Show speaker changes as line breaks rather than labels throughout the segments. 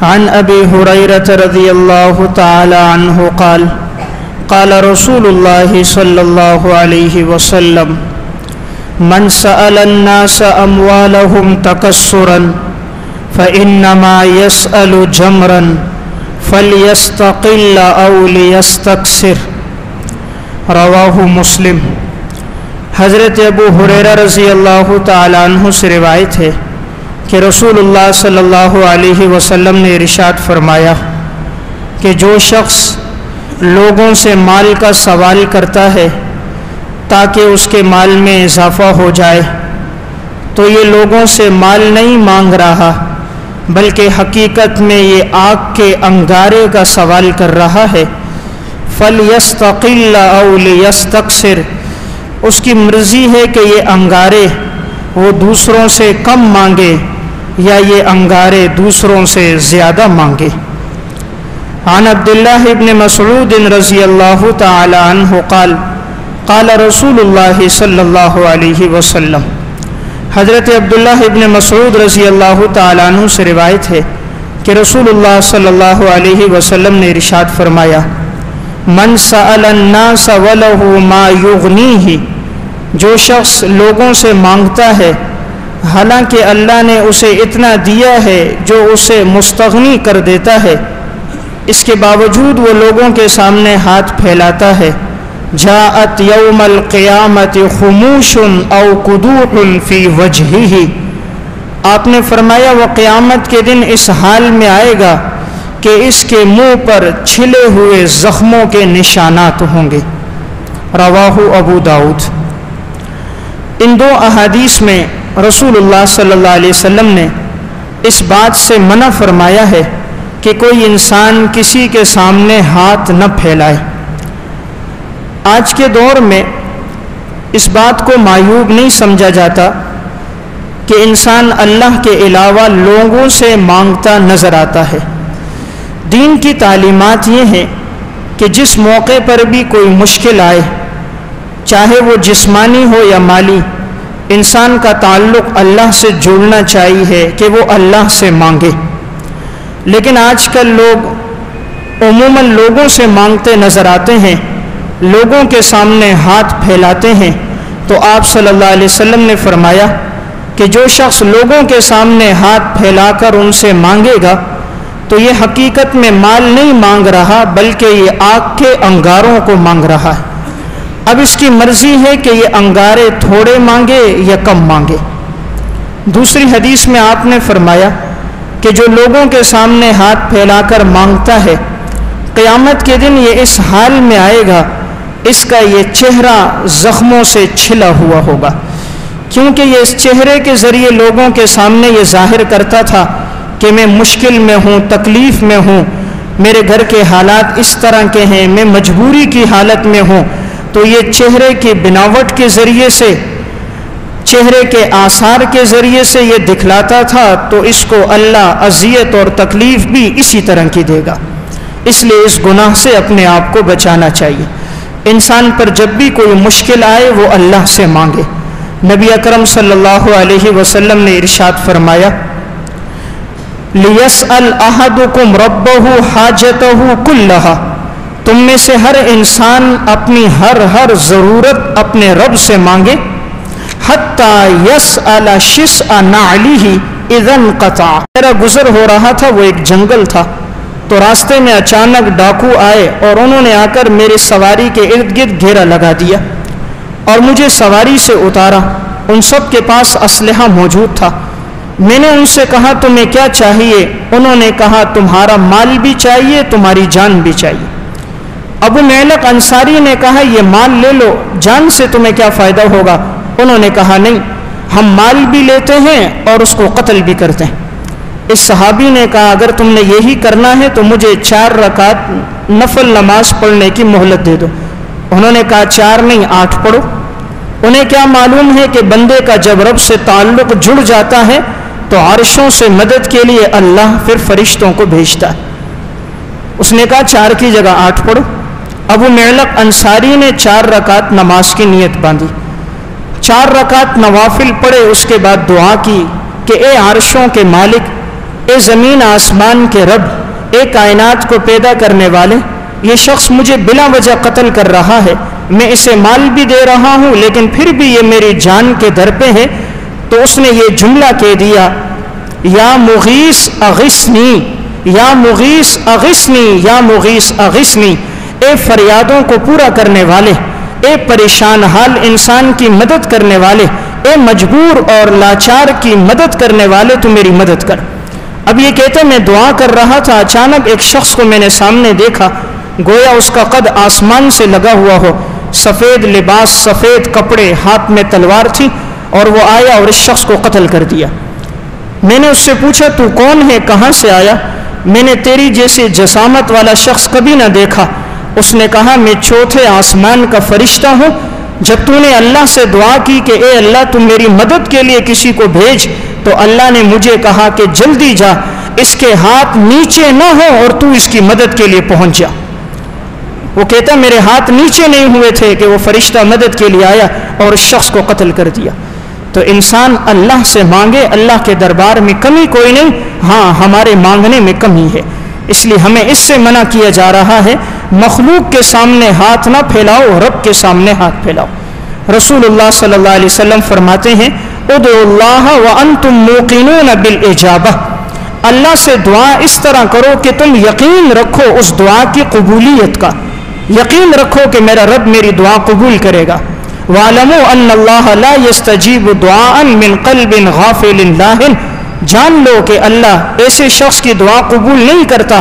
عن ابی ہریرہ رضی اللہ تعالی عنہ قال قال رسول اللہ صلی اللہ علیہ وسلم من سأل الناس اموالهم تکسرا فإنما يسأل جمرا فلیستقل او لیستکثر۔ رواہ مسلم۔ حضرت ابو ہریرہ رضی اللہ تعالی عنہ سے روایت ہے کہ رسول اللہ صلی اللہ علیہ وسلم نے ارشاد فرمایا کہ جو شخص لوگوں سے مال کا سوال کرتا ہے تاکہ اس کے مال میں اضافہ ہو جائے تو یہ لوگوں سے مال نہیں مانگ رہا بلکہ حقیقت میں یہ آگ کے انگارے کا سوال کر رہا ہے۔ فَلْيَسْتَقِلَّ أَوْ لِيَسْتَكْثِرْ، اس کی مرضی ہے کہ یہ انگارے وہ دوسروں سے کم مانگے یا یہ انگارے دوسروں سے زیادہ مانگے۔ عن عبداللہ ابن مسعود رضی اللہ تعالی عنہ قال قال رسول اللہ صلی اللہ علیہ وسلم۔ حضرت عبداللہ ابن مسعود رضی اللہ تعالی عنہ سے روایت ہے کہ رسول اللہ صلی اللہ علیہ وسلم نے ارشاد فرمایا من سأل الناس وله ما یغنیہ، جو شخص لوگوں سے مانگتا ہے حالانکہ اللہ نے اسے اتنا دیا ہے جو اسے مستغنی کر دیتا ہے، اس کے باوجود وہ لوگوں کے سامنے ہاتھ پھیلاتا ہے، جاءت یوم القیامت خموش او قدوح فی وجہہ، آپ نے فرمایا وہ قیامت کے دن اس حال میں آئے گا کہ اس کے منہ پر چھلے ہوئے زخموں کے نشانات ہوں گے۔ رواہ ابو داؤد۔ ان دو احادیث میں رسول اللہ صلی اللہ علیہ وسلم نے اس بات سے منع فرمایا ہے کہ کوئی انسان کسی کے سامنے ہاتھ نہ پھیلائے۔ آج کے دور میں اس بات کو معیوب نہیں سمجھا جاتا کہ انسان اللہ کے علاوہ لوگوں سے مانگتا نظر آتا ہے۔ دین کی تعلیمات یہ ہیں کہ جس موقع پر بھی کوئی مشکل آئے، چاہے وہ جسمانی ہو یا مالی، انسان کا تعلق اللہ سے جوڑنا چاہیے کہ وہ اللہ سے مانگے۔ لیکن آج کل لوگ عموماً لوگوں سے مانگتے نظر آتے ہیں، لوگوں کے سامنے ہاتھ پھیلاتے ہیں، تو آپ صلی اللہ علیہ وسلم نے فرمایا کہ جو شخص لوگوں کے سامنے ہاتھ پھیلا کر ان سے مانگے گا تو یہ حقیقت میں مال نہیں مانگ رہا بلکہ یہ آگ کے انگاروں کو مانگ رہا ہے۔ اب اس کی مرضی ہے کہ یہ انگارے تھوڑے مانگے یا کم مانگے۔ دوسری حدیث میں آپ نے فرمایا کہ جو لوگوں کے سامنے ہاتھ پھیلا کر مانگتا ہے قیامت کے دن یہ اس حال میں آئے گا، اس کا یہ چہرہ زخموں سے چھلا ہوا ہوگا، کیونکہ یہ اس چہرے کے ذریعے لوگوں کے سامنے یہ ظاہر کرتا تھا کہ میں مشکل میں ہوں، تکلیف میں ہوں، میرے گھر کے حالات اس طرح کے ہیں، میں مجبوری کی حالت میں ہوں، تو یہ چہرے کی بناوٹ کے ذریعے سے، چہرے کے آثار کے ذریعے سے یہ دکھلاتا تھا، تو اس کو اللہ اذیت اور تکلیف بھی اسی طرح کی دے گا۔ اس لیے اس گناہ سے اپنے آپ کو بچانا چاہیے۔ انسان پر جب بھی کوئی مشکل آئے وہ اللہ سے مانگے۔ نبی اکرم صلی اللہ علیہ وسلم نے ارشاد فرمایا لِيَسْأَلْ أَحَدُكُمْ رَبَّهُ حَاجَتَهُ كُلَّهَا، تم میں سے ہر انسان اپنی ہر ضرورت اپنے رب سے مانگے، حَتَّى يَسْأَلَ شِسْءَ نَعْلِهِ إِذَا انْقَطَعَ۔ میرا گزر ہو رہا تھا، وہ ایک جنگل تھا، تو راستے میں اچانک ڈاکو آئے اور انہوں نے آ کر میرے سواری کے ارد گرد گھیرا لگا دیا اور مجھے سواری سے اتارا۔ ان سب کے پاس اسلحہ موجود تھا۔ میں نے ان سے کہا تمہیں کیا چاہیے؟ انہوں نے کہا تمہارا مال بھی چاہیے، تمہاری جان بھی چاہیے۔ ابو معلق انصاری نے کہا یہ مال لے لو، جان سے تمہیں کیا فائدہ ہوگا؟ انہوں نے کہا نہیں، ہم مال بھی لیتے ہیں اور اس کو قتل بھی کرتے ہیں۔ اس صحابی نے کہا اگر تم نے یہی کرنا ہے تو مجھے 4 رکعت نفل نماز پڑھنے کی مہلت دے دو۔ انہوں نے کہا 4 نہیں 8 پڑھو۔ انہیں کیا معلوم ہے کہ بندے کا جب رب سے تعلق جڑ جاتا ہے تو عرشوں سے مدد کے لیے اللہ پھر فرشتوں کو بھیجتا ہے۔ اس نے کہا 4 کی جگہ 8 پڑھو۔ ابو معلق انصاری نے 4 رکعت نماز کی نیت باندھی، 4 رکعت نوافل پڑھے، اس کے بعد دعا کی کہ اے عرشوں کے مالک، اے زمین آسمان کے رب، اے کائنات کو پیدا کرنے والے، یہ شخص مجھے بلا وجہ قتل کر رہا ہے، میں اسے مال بھی دے رہا ہوں لیکن پھر بھی یہ میری جان کے در پہ ہے۔ تو اس نے یہ جملہ کہہ دیا، یا مغیث اغثنی، یا مغیث اغثنی، یا مغیث اغثنی، اے فریادوں کو پورا کرنے والے، اے پریشان حال انسان کی مدد کرنے والے، اے مجبور اور لاچار کی مدد کرنے والے، تو میری مدد کر۔ اب یہ کہتے میں دعا کر رہا تھا، اچانک ایک شخص کو میں نے سامنے دیکھا، گویا اس کا قد آسمان سے لگا ہوا ہو، سفید لباس، سفید کپڑے، ہاتھ میں تلوار تھی، اور وہ آیا اور اس شخص کو قتل کر دیا۔ میں نے اس سے پوچھا تو کون ہے، کہاں سے آیا؟ میں نے تیری جیسے جسامت والا شخص کبھی نہ دیکھا۔ اس نے کہا میں چوتھے آسمان کا فرشتہ ہوں، جب تو نے اللہ سے دعا کی کہ اے اللہ تو میری مدد کے لیے کسی کو بھیج، تو اللہ نے مجھے کہا کہ جلدی جا، اس کے ہاتھ نیچے نہ ہو اور تو اس کی مدد کے لیے پہنچ جا۔ وہ کہتا میرے ہاتھ نیچے نہیں ہوئے تھے کہ وہ فرشتہ مدد کے لیے آیا اور اس شخص کو قتل کر دیا۔ تو انسان اللہ سے مانگے، اللہ کے دربار میں کمی کوئی نہیں، ہاں ہمارے مانگنے میں کمی ہے، اس لیے ہمیں اس سے منع کیا جا رہا ہے مخلوق کے سامنے ہاتھ نہ پھیلاؤ، رب کے سامنے ہاتھ پھیلاؤ۔ رسول اللہ صلی اللہ علیہ وسلم فرماتے ہیں ادعوا اللہ وانتم موقنون بالاجابہ، اللہ سے دعا اس طرح کرو کہ تم یقین رکھو اس دعا کی قبولیت کا، یقین رکھو کہ میرا رب میری دعا قبول کرے گا۔ وَاعْلَمُوا أَنَّ اللَّهَ لَا يَسْتَجِيبُ دُعَاءً مِّن قَلْبٍ غَافِلٍ لَاهٍ، جان لو کہ اللہ ایسے شخص کی دعا قبول نہیں کرتا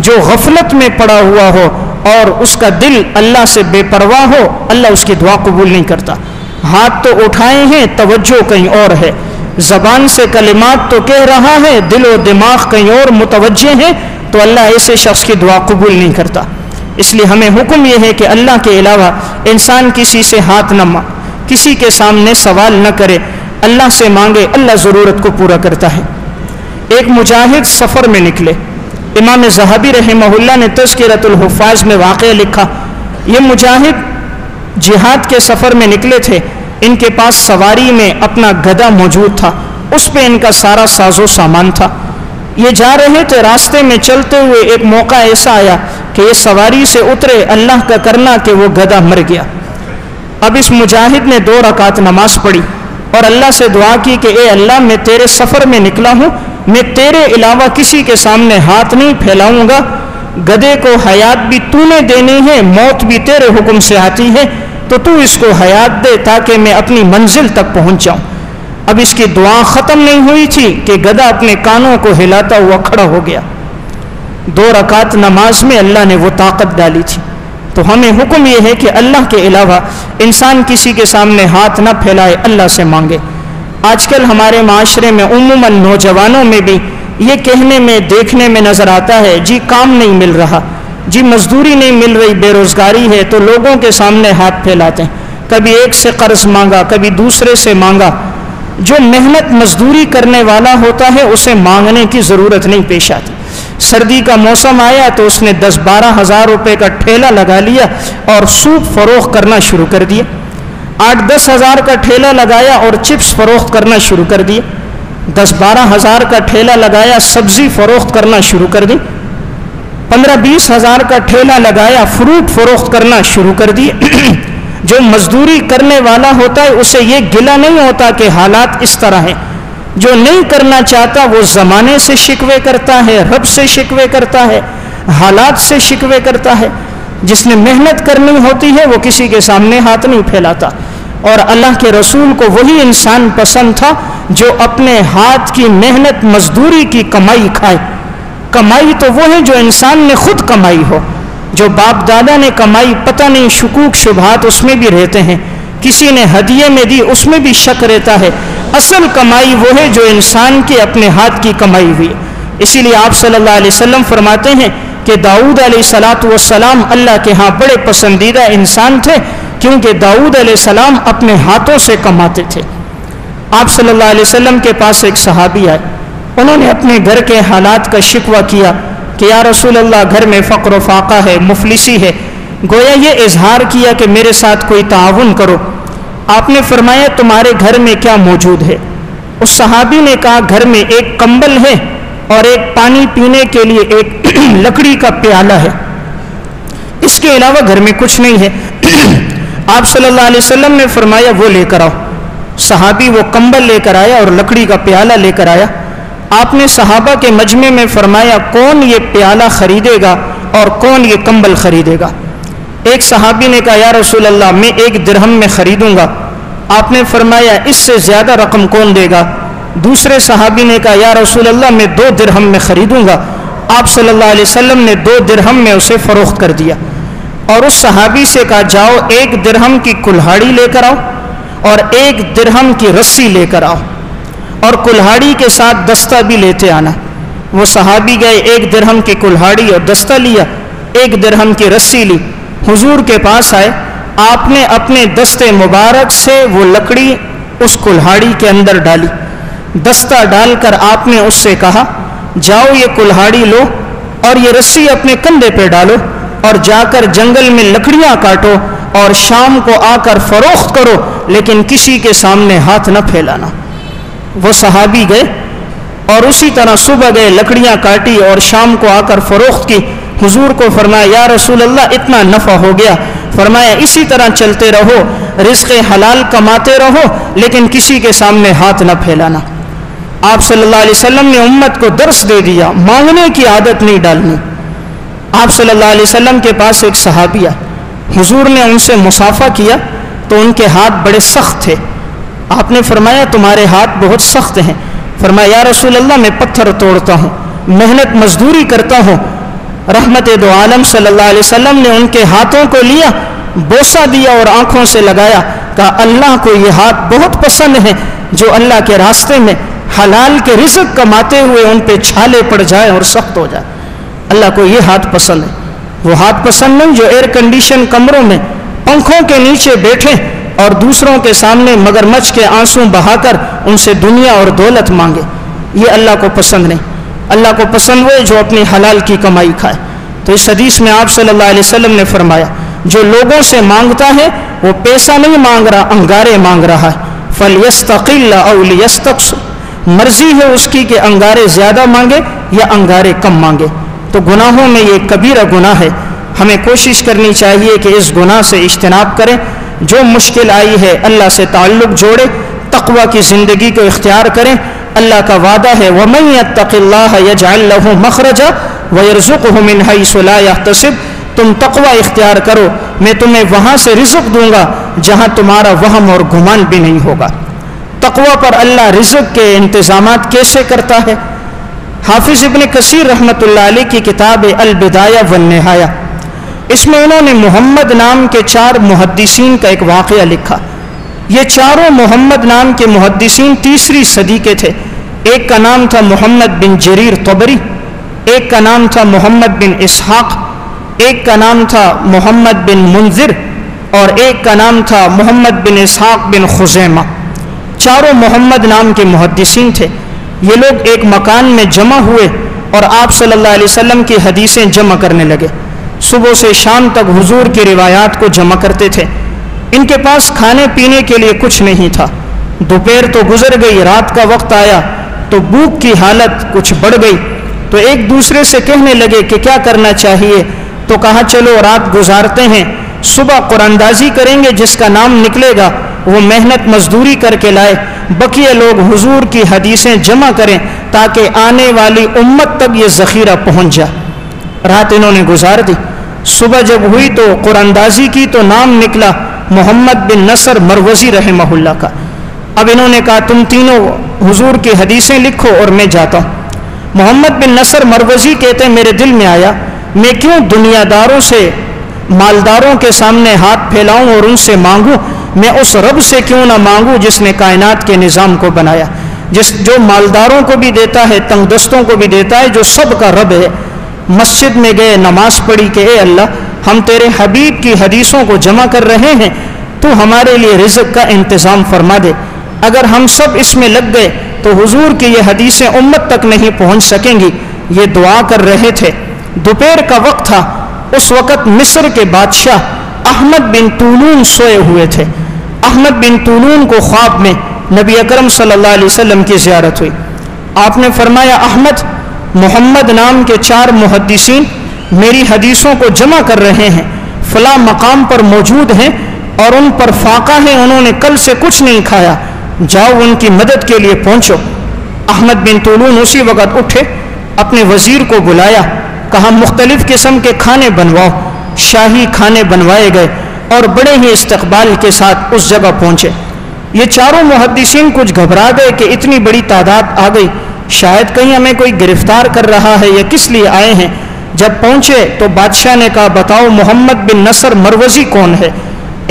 جو غفلت میں پڑا ہوا ہو اور اس کا دل اللہ سے بے پرواہ ہو، اللہ اس کی دعا قبول نہیں کرتا۔ ہاتھ تو اٹھائے ہیں، توجہ کہیں اور ہے، زبان سے کلمات تو کہہ رہا ہے، دل و دماغ کہیں اور متوجہ ہے، تو اللہ ایسے شخص کی دعا قبول نہیں کرتا۔ اس لیے ہمیں حکم یہ ہے کہ اللہ کے علاوہ انسان کسی سے ہاتھ نہ کسی کے سامنے سوال نہ کرے، اللہ سے مانگے، اللہ ضرورت کو پورا کرتا ہے۔ ایک مجاہد سفر میں نکلے، امام ذہبی رحمہ اللہ نے تذکرۃ الحفاظ میں واقعہ لکھا، یہ مجاہد جہاد کے سفر میں نکلے تھے، ان کے پاس سواری میں اپنا گدھا موجود تھا، اس پہ ان کا سارا ساز و سامان تھا۔ یہ جا رہے تھے، راستے میں چلتے ہوئے ایک موقع ایسا آیا کہ یہ سواری سے اترے، اللہ کا کرنا کہ وہ گدھا مر گیا۔ اب اس مجاہد نے 2 رکعت نماز پڑھی اور اللہ سے دعا کی کہ اے اللہ میں تیرے سفر میں نکلا ہوں، میں تیرے علاوہ کسی کے سامنے ہاتھ نہیں پھیلاؤں گا، گدھے کو حیات بھی تو نے دینی ہے، موت بھی تیرے حکم سے آتی ہے، تو تو اس کو حیات دے تاکہ میں اپنی منزل تک پہنچ جاؤں۔ اب اس کی دعا ختم نہیں ہوئی تھی کہ گدھا اپنے کانوں کو ہلاتا ہوا کھڑا ہو گیا۔ 2 رکعت نماز میں اللہ نے وہ طاقت ڈالی تھی۔ تو ہمیں حکم یہ ہے کہ اللہ کے علاوہ انسان کسی کے سامنے ہاتھ نہ پھیلائے، اللہ سے مانگے۔ آج کل ہمارے معاشرے میں عموماً نوجوانوں میں بھی یہ کہنے میں دیکھنے میں نظر آتا ہے، جی کام نہیں مل رہا، جی مزدوری نہیں مل رہی، بے روزگاری ہے، تو لوگوں کے سامنے ہاتھ پھیلاتے ہیں، کبھی ایک سے قرض مانگا، کبھی دوسرے سے مانگا۔ جو محنت مزدوری کرنے والا ہوتا ہے اسے مانگنے کی ضرورت نہیں پیش آتی۔ سردی کا موسم آیا تو اس نے 10-12 ہزار روپے کا ٹھیلا لگا لیا اور سوپ فروخت کرنا شروع کر دیا۔ 8-10 ہزار کا ٹھیلا لگایا اور چپس فروخت کرنا شروع کر دیا۔ 10-12 ہزار کا ٹھیلا لگایا، سبزی فروخت کرنا شروع کر دی۔ 15-20 ہزار کا ٹھیلا لگایا، فروٹ فروخت کرنا شروع کر دیے۔ جو مزدوری کرنے والا ہوتا ہے اسے یہ گلہ نہیں ہوتا کہ حالات اس طرح ہیں، جو نہیں کرنا چاہتا وہ زمانے سے شکوے کرتا ہے، رب سے شکوے کرتا ہے، حالات سے شکوے کرتا ہے۔ جس نے محنت کرنی ہوتی ہے وہ کسی کے سامنے ہاتھ نہیں پھیلاتا۔ اور اللہ کے رسول کو وہی انسان پسند تھا جو اپنے ہاتھ کی محنت مزدوری کی کمائی کھائے۔ کمائی تو وہ ہے جو انسان نے خود کمائی ہو، جو باپ دادا نے کمائی پتہ نہیں شکوک شبہات اس میں بھی رہتے ہیں، کسی نے ہدیے میں دی اس میں بھی شک رہتا ہے۔ اصل کمائی وہ ہے جو انسان کے اپنے ہاتھ کی کمائی ہوئی۔ اسی لیے آپ صلی اللہ علیہ وسلم فرماتے ہیں کہ داؤد علیہ السلام اللہ کے ہاں بڑے پسندیدہ انسان تھے، کیونکہ داؤد علیہ السلام اپنے ہاتھوں سے کماتے تھے۔ آپ صلی اللہ علیہ وسلم کے پاس ایک صحابی آئے، انہوں نے اپنے گھر کے حالات کا شکوہ کیا کہ یا رسول اللہ گھر میں فقر و فاقہ ہے، مفلسی ہے، گویا یہ اظہار کیا کہ میرے ساتھ کوئی تعاون کرو۔ آپ نے فرمایا تمہارے گھر میں کیا موجود ہے؟ اس صحابی نے کہا گھر میں ایک کمبل ہے اور ایک پانی پینے کے لیے ایک لکڑی کا پیالہ ہے، اس کے علاوہ گھر میں کچھ نہیں ہے۔ آپ صلی اللہ علیہ وسلم نے فرمایا وہ لے کر آؤ۔ صحابی وہ کمبل لے کر آیا اور لکڑی کا پیالہ لے کر آیا۔ آپ نے صحابہ کے مجمع میں فرمایا کون یہ پیالہ خریدے گا اور کون یہ کمبل خریدے گا؟ ایک صحابی نے کہا یا رسول اللہ میں 1 درہم میں خریدوں گا۔ آپ نے فرمایا اس سے زیادہ رقم کون دے گا؟ دوسرے صحابی نے کہا یا رسول اللہ میں 2 درہم میں خریدوں گا۔ آپ صلی اللہ علیہ وسلم نے 2 درہم میں اسے فروخت کر دیا، اور اس صحابی سے کہا جاؤ 1 درہم کی کلہاڑی لے کر آؤ اور 1 درہم کی رسی لے کر آؤ، اور کلہاڑی کے ساتھ دستہ بھی لیتے آنا۔ وہ صحابی گئے، 1 درہم کی کلہاڑی اور دستہ لیا، 1 درہم کی رسی لی، حضور کے پاس آئے۔ آپ نے اپنے دستے مبارک سے وہ لکڑی اس کلہاڑی کے اندر ڈالی، دستہ ڈال کر آپ نے اس سے کہا جاؤ یہ کلہاڑی لو اور یہ رسی اپنے کندھے پہ ڈالو اور جا کر جنگل میں لکڑیاں کاٹو اور شام کو آ کر فروخت کرو، لیکن کسی کے سامنے ہاتھ نہ پھیلانا۔ وہ صحابی گئے اور اسی طرح صبح گئے، لکڑیاں کاٹی اور شام کو آ کر فروخت کی۔ حضور کو فرمایا یا رسول اللہ اتنا نفع ہو گیا۔ فرمایا اسی طرح چلتے رہو، رزق حلال کماتے رہو، لیکن کسی کے سامنے ہاتھ نہ پھیلانا۔ آپ صلی اللہ علیہ وسلم نے امت کو درس دے دیا، مانگنے کی عادت نہیں ڈالنی۔ آپ صلی اللہ علیہ وسلم کے پاس ایک صحابی آئے، حضور نے ان سے مصافحہ کیا تو ان کے ہاتھ بڑے سخت تھے۔ آپ نے فرمایا تمہارے ہاتھ بہت سخت ہیں۔ فرمایا یا رسول اللہ میں پتھر توڑتا ہوں، محنت مزدوری کرتا ہوں۔ رحمت دو عالم صلی اللہ علیہ وسلم نے ان کے ہاتھوں کو لیا، بوسہ دیا اور آنکھوں سے لگایا، کہا اللہ کو یہ ہاتھ بہت پسند ہے جو اللہ کے راستے میں حلال کے رزق کماتے ہوئے ان پہ چھالے پڑ جائے اور سخت ہو جائے۔ اللہ کو یہ ہاتھ پسند ہے، وہ ہاتھ پسند نہیں جو ایئر کنڈیشن کمروں میں پنکھوں کے نیچے بیٹھے اور دوسروں کے سامنے مگرمچھ کے آنسو بہا کر ان سے دنیا اور دولت مانگے۔ یہ اللہ کو پسند نہیں۔ اللہ کو پسند ہوئے جو اپنی حلال کی کمائی کھائے۔ تو اس حدیث میں آپ صلی اللہ علیہ وسلم نے فرمایا جو لوگوں سے مانگتا ہے وہ پیسہ نہیں مانگ رہا، انگارے مانگ رہا ہے۔ فَلْيَسْتَقِلَّ أَوْ لِيَسْتَقْصِرْ، مرضی ہے اس کی کہ انگارے زیادہ مانگے یا انگارے کم مانگے۔ تو گناہوں میں یہ کبیرہ گناہ ہے، ہمیں کوشش کرنی چاہیے کہ اس گناہ سے اجتناب کریں۔ جو مشکل آئی ہے اللہ سے تعلق جوڑے، تقوی کی زندگی کو اختیار کریں۔ اللہ کا وعدہ ہے وَمَن يَتَّقِ اللَّهَ يَجْعَل لَّهُ مَخْرَجًا وَيَرْزُقْهُ مِنْ حَيْثُ لَا يَحْتَسِبُ، تم تقوی اختیار کرو، میں تمہیں وہاں سے رزق دوں گا جہاں تمہارا وہم اور گمان بھی نہیں ہوگا۔ تقوی پر اللہ رزق کے انتظامات کیسے کرتا ہے؟ حافظ ابن کثیر رحمۃ اللہ علیہ کی کتاب البدایہ والنہایہ، اس میں انہوں نے محمد نام کے 4 محدثین کا ایک واقعہ لکھا۔ یہ چاروں محمد نام کے محدثین 3ری صدی کے تھے۔ ایک کا نام تھا محمد بن جریر طبری، ایک کا نام تھا محمد بن اسحاق، ایک کا نام تھا محمد بن منذر، اور ایک کا نام تھا محمد بن اسحاق بن خزیمہ۔ چاروں محمد نام کے محدثین تھے۔ یہ لوگ ایک مکان میں جمع ہوئے اور آپ صلی اللہ علیہ وسلم کی حدیثیں جمع کرنے لگے۔ صبح سے شام تک حضور کی روایات کو جمع کرتے تھے۔ ان کے پاس کھانے پینے کے لیے کچھ نہیں تھا۔ دوپہر تو گزر گئی، رات کا وقت آیا تو بھوک کی حالت کچھ بڑھ گئی، تو ایک دوسرے سے کہنے لگے کہ کیا کرنا چاہیے؟ تو کہا چلو رات گزارتے ہیں، صبح قرآن اندازی کریں گے، جس کا نام نکلے گا وہ محنت مزدوری کر کے لائے، بقیہ لوگ حضور کی حدیثیں جمع کریں تاکہ آنے والی امت تک یہ ذخیرہ پہنچ جائے۔ رات انہوں نے گزار دی۔ صبح جب ہوئی تو قرآن اندازی کی تو نام نکلا محمد بن نصر مروزی رحمہ اللہ کا۔ اب انہوں نے کہا تم تینوں حضور کی حدیثیں لکھو اور میں جاتا ہوں۔ محمد بن نصر مروزی کہتے ہیں میرے دل میں آیا میں کیوں دنیا داروں سے، مالداروں کے سامنے ہاتھ پھیلاؤں اور ان سے مانگوں، میں اس رب سے کیوں نہ مانگوں جس نے کائنات کے نظام کو بنایا، جو مالداروں کو بھی دیتا ہے، تنگ دستوں کو بھی دیتا ہے، جو سب کا رب ہے۔ مسجد میں گئے، نماز پڑھی کہ اے اللہ ہم تیرے حبیب کی حدیثوں کو جمع کر رہے ہیں، تو ہمارے لیے رزق کا انتظام فرما دے۔ اگر ہم سب اس میں لگ گئے تو حضور کی یہ حدیثیں امت تک نہیں پہنچ سکیں گی۔ یہ دعا کر رہے تھے۔ دوپہر کا وقت تھا۔ اس وقت مصر کے بادشاہ احمد بن طولون سوئے ہوئے تھے۔ احمد بن طولون کو خواب میں نبی اکرم صلی اللہ علیہ وسلم کی زیارت ہوئی۔ آپ نے فرمایا احمد محمد نام کے 4 محدثین میری حدیثوں کو جمع کر رہے ہیں، فلاں مقام پر موجود ہیں اور ان پر فاقہ ہے، انہوں نے کل سے کچھ نہیں کھایا، جاؤ ان کی مدد کے لیے پہنچو۔ احمد بن طولون اسی وقت اٹھے، اپنے وزیر کو بلایا، کہا مختلف قسم کے کھانے بنواؤ۔ شاہی کھانے بنوائے گئے اور بڑے ہی استقبال کے ساتھ اس جگہ پہنچے۔ یہ 4 محدثین کچھ گھبرا گئے کہ اتنی بڑی تعداد آ گئی، شاید کہیں ہمیں کوئی گرفتار کر رہا ہے یا کس لیے آئے ہیں۔ جب پہنچے تو بادشاہ نے کہا بتاؤ محمد بن نصر مروزی کون ہے؟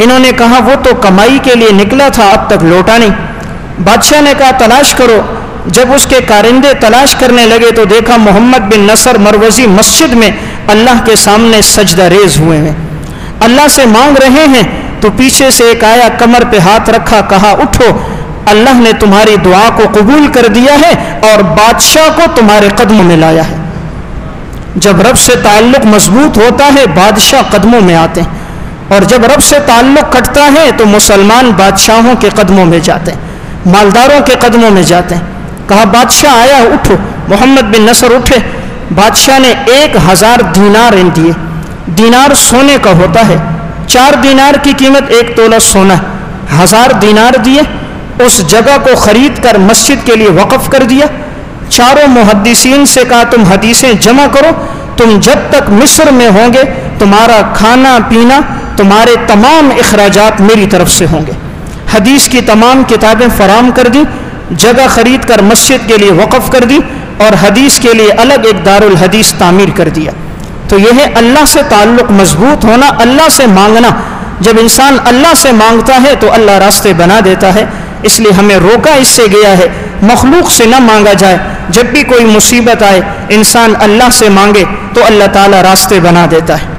انہوں نے کہا وہ تو کمائی کے لیے نکلا تھا، اب تک لوٹا نہیں۔ بادشاہ نے کہا تلاش کرو۔ جب اس کے کارندے تلاش کرنے لگے تو دیکھا محمد بن نصر مروزی مسجد میں اللہ کے سامنے سجدہ ریز ہوئے ہیں، اللہ سے مانگ رہے ہیں۔ تو پیچھے سے ایک آیا، کمر پہ ہاتھ رکھا، کہا اٹھو، اللہ نے تمہاری دعا کو قبول کر دیا ہے اور بادشاہ کو تمہارے قدموں میں لایا ہے۔ جب رب سے تعلق مضبوط ہوتا ہے بادشاہ قدموں میں آتے ہیں، اور جب رب سے تعلق کٹتا ہے تو مسلمان بادشاہوں کے قدموں میں جاتے ہیں، مالداروں کے قدموں میں جاتے ہیں۔ کہا بادشاہ آیا، اٹھو۔ محمد بن نصر اٹھے، بادشاہ نے 1000 دینار دیے۔ دینار سونے کا ہوتا ہے، 4 دینار کی قیمت 1 تولہ سونا ہے۔ 1000 دینار دیے، اس جگہ کو خرید کر مسجد کے لیے وقف کر دیا۔ 4 محدثین سے کہا تم حدیثیں جمع کرو، تم جب تک مصر میں ہوں گے تمہارا کھانا پینا، تمہارے تمام اخراجات میری طرف سے ہوں گے۔ حدیث کی تمام کتابیں فراہم کر دی، جگہ خرید کر مسجد کے لیے وقف کر دی اور حدیث کے لیے الگ ایک دارالحدیث تعمیر کر دیا۔ تو یہ ہے اللہ سے تعلق مضبوط ہونا، اللہ سے مانگنا۔ جب انسان اللہ سے مانگتا ہے تو اللہ راستے بنا دیتا ہے، اس لیے ہمیں روکا اس سے گیا ہے مخلوق سے نہ مانگا جائے۔ جب بھی کوئی مصیبت آئے انسان اللہ سے مانگے تو اللہ تعالیٰ راستے بنا دیتا ہے۔